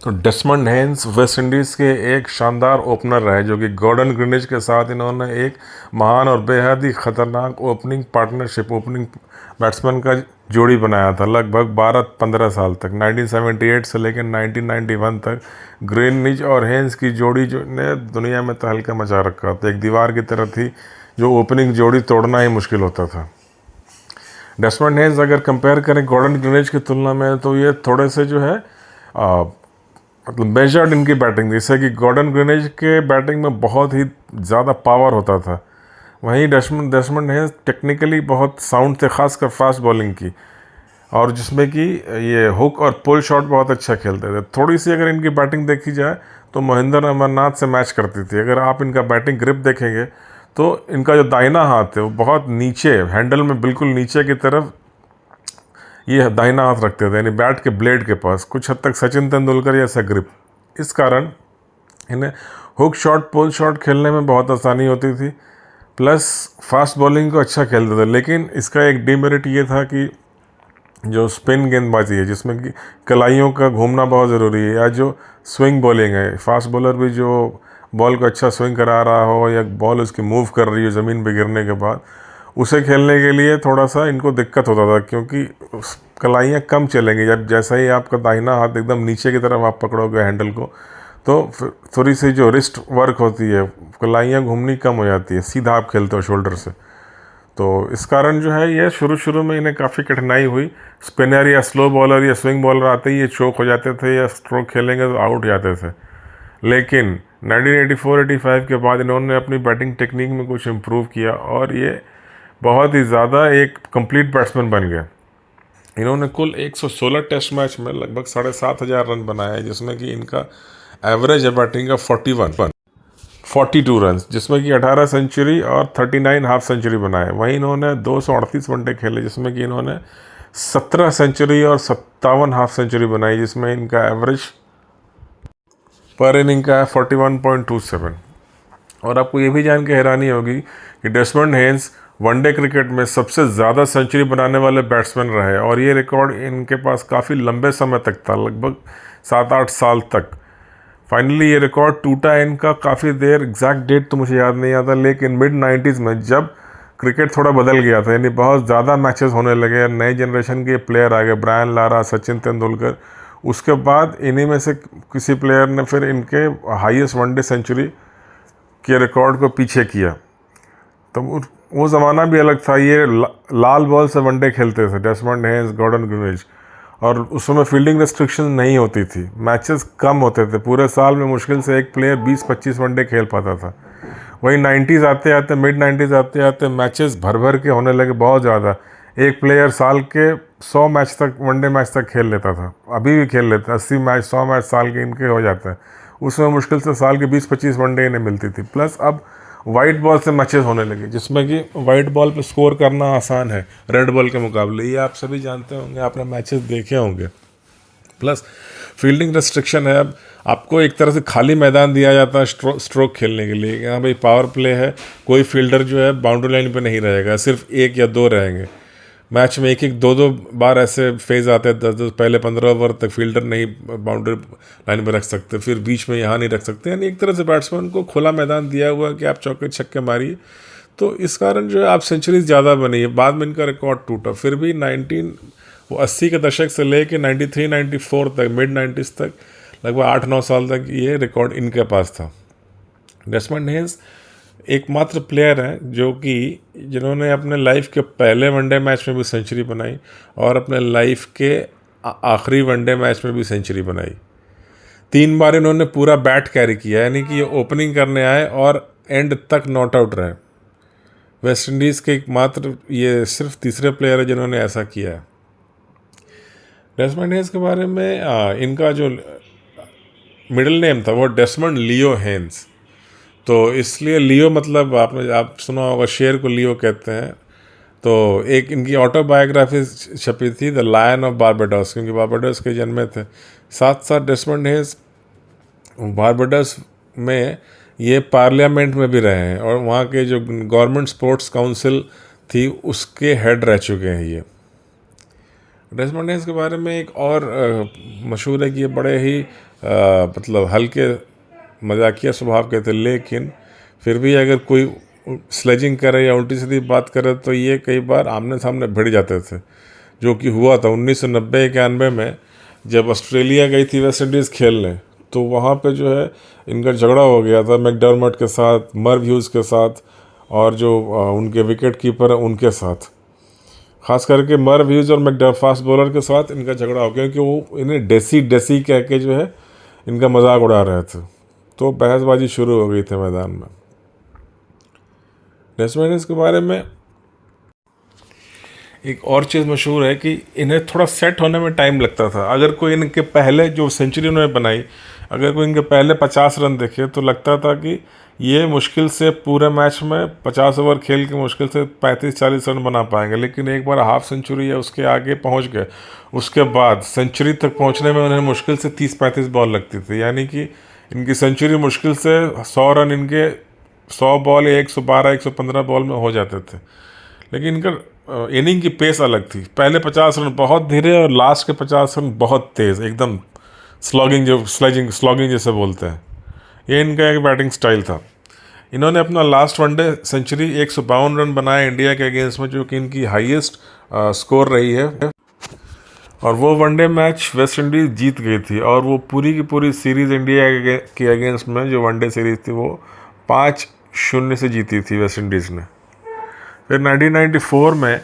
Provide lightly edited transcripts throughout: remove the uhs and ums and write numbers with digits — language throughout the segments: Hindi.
तो डेसमंड हेन्स वेस्ट इंडीज़ के एक शानदार ओपनर रहे, जो कि गॉर्डन ग्रिनिज के साथ इन्होंने एक महान और बेहद ही ख़तरनाक ओपनिंग पार्टनरशिप, ओपनिंग बैट्समैन का जोड़ी बनाया था लगभग 12-15 साल तक। 1978 से लेकर 1991 तक ग्रिनिज और हेन्स की जोड़ी जो ने दुनिया में तहलका मचा रखा था। एक दीवार की तरह थी जो ओपनिंग जोड़ी तोड़ना ही मुश्किल होता था। डेसमंड हेन्स अगर कंपेयर करें गॉर्डन ग्रिनिज की तुलना में, तो ये थोड़े से जो है मतलब मेजर्ड इनकी बैटिंग, जैसे कि गॉर्डन ग्रिनिज के बैटिंग में बहुत ही ज़्यादा पावर होता था, वहीं डेसमंड हेन्स टेक्निकली बहुत साउंड थे, खासकर फास्ट बॉलिंग की, और जिसमें कि ये हुक और पुल शॉट बहुत अच्छा खेलते थे। थोड़ी सी अगर इनकी बैटिंग देखी जाए तो महेंद्र अमरनाथ से मैच करती थी। अगर आप इनका बैटिंग ग्रिप देखेंगे तो इनका जो दाहिना हाथ है वो बहुत नीचे, हैंडल में बिल्कुल नीचे की तरफ ये दाहिना हाथ रखते थे, यानी बैट के ब्लेड के पास, कुछ हद तक सचिन तेंदुलकर जैसा ग्रिप। इस कारण इन्हें हुक शॉट, पुल शॉट खेलने में बहुत आसानी होती थी, प्लस फास्ट बॉलिंग को अच्छा खेलते थे। लेकिन इसका एक डीमेरिट ये था कि जो स्पिन गेंदबाजी है, जिसमें कि कलाइयों का घूमना बहुत ज़रूरी है, या जो स्विंग बॉलिंग है, फास्ट बॉलर भी जो बॉल को अच्छा स्विंग करा रहा हो या बॉल उसकी मूव कर रही हो ज़मीन पे गिरने के बाद, उसे खेलने के लिए थोड़ा सा इनको दिक्कत होता था, क्योंकि कलाइयाँ कम चलेंगी। जब जैसा ही आपका दाहिना हाथ एकदम नीचे की तरफ आप पकड़ोगे हैंडल को, तो थोड़ी सी जो रिस्ट वर्क होती है, कलाइयाँ घूमनी कम हो जाती है, सीधा आप खेलते हो शोल्डर से। तो इस कारण जो है ये शुरू में इन्हें काफ़ी कठिनाई हुई। स्पिनर या स्लो बॉलर या स्विंग बॉलर आते ही ये चोक हो जाते थे, या स्ट्रोक खेलेंगे तो आउट जाते थे। लेकिन 1984-85 के बाद इन्होंने अपनी बैटिंग टेक्निक में कुछ इम्प्रूव किया और ये बहुत ही ज़्यादा एक कंप्लीट बैट्समैन बन गया। इन्होंने कुल 116 टेस्ट मैच में लगभग 7,500 रन बनाए, जिसमें कि इनका एवरेज है बैटिंग का 42 रन, जिसमें कि 18 सेंचुरी और 39 हाफ सेंचुरी बनाए। वहीं इन्होंने 238 वनडे खेले, जिसमें कि इन्होंने 17 सेंचुरी और 57 हाफ सेंचुरी बनाई, जिसमें इनका एवरेज पर इनिंग का है 41.27। और आपको ये भी जान के हैरानी होगी कि डेसमंड हेन्स वनडे क्रिकेट में सबसे ज़्यादा सेंचुरी बनाने वाले बैट्समैन रहे, और ये रिकॉर्ड इनके पास काफ़ी लंबे समय तक था, लगभग 7-8 साल तक। फाइनली ये रिकॉर्ड टूटा इनका काफ़ी देर, एग्जैक्ट डेट तो मुझे याद नहीं आता, लेकिन मिड 90s में जब क्रिकेट थोड़ा बदल गया था, यानी बहुत ज़्यादा मैचेस होने लगे, नए जनरेशन के प्लेयर आ गए, ब्रायन लारा, सचिन तेंदुलकर, उसके बाद इन्हीं में से किसी प्लेयर ने फिर इनके हाईएस्ट वनडे सेंचुरी के रिकॉर्ड को पीछे किया। तो वो ज़माना भी अलग था। ये लाल बॉल से वनडे खेलते थे डेसमंड हेन्स, गॉर्डन ग्रिनिज, और उस समय फील्डिंग रेस्ट्रिक्शन नहीं होती थी, मैचेस कम होते थे, पूरे साल में मुश्किल से एक प्लेयर 20-25 वनडे खेल पाता था। वहीं 90s आते आते, मिड 90s आते आते मैचेस भर भर के होने लगे, बहुत ज़्यादा। एक प्लेयर साल के 100 मैच तक, वनडे मैच तक खेल लेता था, अभी भी खेल लेता है। 80 मैच, 100 मैच साल के इनके हो जाते हैं। उसमें मुश्किल से साल के 20-25 वनडे इन्हें मिलती थी। प्लस अब वाइट बॉल से मैचेस होने लगे, जिसमें कि वाइट बॉल पे स्कोर करना आसान है रेड बॉल के मुकाबले, ये आप सभी जानते होंगे, आपने मैचेस देखे होंगे। प्लस फील्डिंग रेस्ट्रिक्शन है, अब आपको एक तरह से खाली मैदान दिया जाता है स्ट्रोक खेलने के लिए। यहाँ भाई पावर प्ले है, कोई फील्डर जो है बाउंड्री लाइन पे नहीं रहेगा, सिर्फ 1 या 2 रहेंगे। मैच में 1-1, 2-2 बार ऐसे फेज आते हैं, 10-10, पहले 15 ओवर तक फील्डर नहीं बाउंड्री लाइन पे रख सकते, फिर बीच में यहाँ नहीं रख सकते, यानी एक तरह से बैट्समैन को खुला मैदान दिया हुआ है कि आप चौके छक्के मारिए। तो इस कारण जो है आप सेंचुरीज ज़्यादा बनी है। बाद में इनका रिकॉर्ड टूटा, फिर भी 80 के दशक से लेके 93-94 तक, मिड 90s तक, लगभग 8-9 साल तक ये रिकॉर्ड इनके पास था। डेसमंड हेन्स एकमात्र प्लेयर हैं जो कि जिन्होंने अपने लाइफ के पहले वनडे मैच में भी सेंचुरी बनाई और अपने लाइफ के आखिरी वनडे मैच में भी सेंचुरी बनाई। 3 बार इन्होंने पूरा बैट कैरी किया, यानी कि ये ओपनिंग करने आए और एंड तक नॉट आउट रहे। वेस्ट इंडीज़ के एकमात्र ये सिर्फ तीसरे प्लेयर है जिन्होंने ऐसा किया है। डेसमंड हेन्स के बारे में इनका जो मिडिल नेम था वो डेसमंड लियो हेन्स, तो इसलिए लियो मतलब आप सुना होगा, शेर को लियो कहते हैं। तो एक इनकी ऑटोबायोग्राफी छपी थी, द लायन ऑफ बारबाडोस, क्योंकि बारबाडोस के जन्मे थे। साथ साथ डेसमंड हेन्स बारबाडोस में ये पार्लियामेंट में भी रहे हैं, और वहाँ के जो गवर्नमेंट स्पोर्ट्स काउंसिल थी उसके हेड रह चुके हैं ये। डेसमंड हेस के बारे में एक और मशहूर है कि ये बड़े ही मतलब हल्के मजाकिया स्वभाव के थे, लेकिन फिर भी अगर कोई स्लेजिंग करे या उल्टी सीधी बात करे तो ये कई बार आमने सामने भिड़ जाते थे, जो कि हुआ था 1990-91 में जब ऑस्ट्रेलिया गई थी वेस्ट इंडीज़ खेलने। तो वहाँ पे जो है इनका झगड़ा हो गया था मैकडर्मट के साथ, मर्व ह्यूज के साथ, और जो उनके विकेट कीपर हैं उनके साथ, खास करके मर्व ह्यूज और मैकडर्मट फास्ट बॉलर के साथ इनका झगड़ा हो गया, क्योंकि वो इन्हें डेसी डेसी कह के जो है इनका मजाक उड़ा रहे थे। तो बहसबाजी शुरू हो गई थी मैदान में। डेसमंड के बारे में एक और चीज़ मशहूर है कि इन्हें थोड़ा सेट होने में टाइम लगता था। अगर कोई इनके पहले जो सेंचुरी उन्होंने बनाई, अगर कोई इनके पहले 50 रन देखे तो लगता था कि ये मुश्किल से पूरे मैच में 50 ओवर खेल के मुश्किल से 35-40 रन बना पाएंगे, लेकिन एक बार हाफ सेंचुरी या उसके आगे पहुंच गए, उसके बाद सेंचुरी तक पहुंचने में उन्हें मुश्किल से 30-35 बॉल लगती थी। यानी कि इनकी सेंचुरी मुश्किल से 100 रन इनके 100 बॉल या 112-115 बॉल में हो जाते थे। लेकिन इनका इनिंग की पेस अलग थी। पहले 50 रन बहुत धीरे और लास्ट के 50 रन बहुत तेज़, एकदम स्लॉगिंग जैसे बोलते हैं। ये इनका एक बैटिंग स्टाइल था। इन्होंने अपना लास्ट वनडे सेंचुरी 152 रन बनाया इंडिया के अगेंस्ट में, जो कि इनकी हाईएस्ट स्कोर रही है। और वो वनडे मैच वेस्ट इंडीज़ जीत गई थी, और वो पूरी की पूरी सीरीज़ इंडिया के अगेंस्ट में जो वनडे सीरीज़ थी वो 5-0 से जीती थी वेस्ट इंडीज़ ने। फिर 1994 में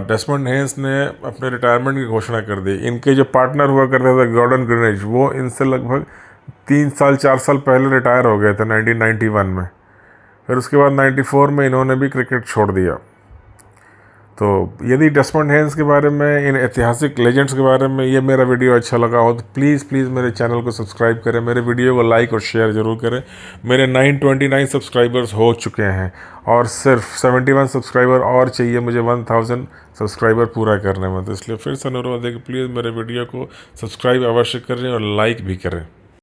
डेसमंड हेस ने अपने रिटायरमेंट की घोषणा कर दी। इनके जो पार्टनर हुआ करते थे गॉर्डन ग्रिनिज, वो इनसे लगभग 3-4 साल पहले रिटायर हो गए थे 1991 में। फिर उसके बाद 94 में इन्होंने भी क्रिकेट छोड़ दिया। तो यदि डेसमंड हेस के बारे में, इन ऐतिहासिक लेजेंड्स के बारे में ये मेरा वीडियो अच्छा लगा हो तो प्लीज़ मेरे चैनल को सब्सक्राइब करें, मेरे वीडियो को लाइक और शेयर ज़रूर करें। मेरे 929 सब्सक्राइबर्स हो चुके हैं और सिर्फ 71 सब्सक्राइबर और चाहिए मुझे 1000 सब्सक्राइबर पूरा करने में। तो इसलिए फिर से अनुरोध है कि प्लीज़ मेरे वीडियो को सब्सक्राइब अवश्य करें और लाइक भी करें।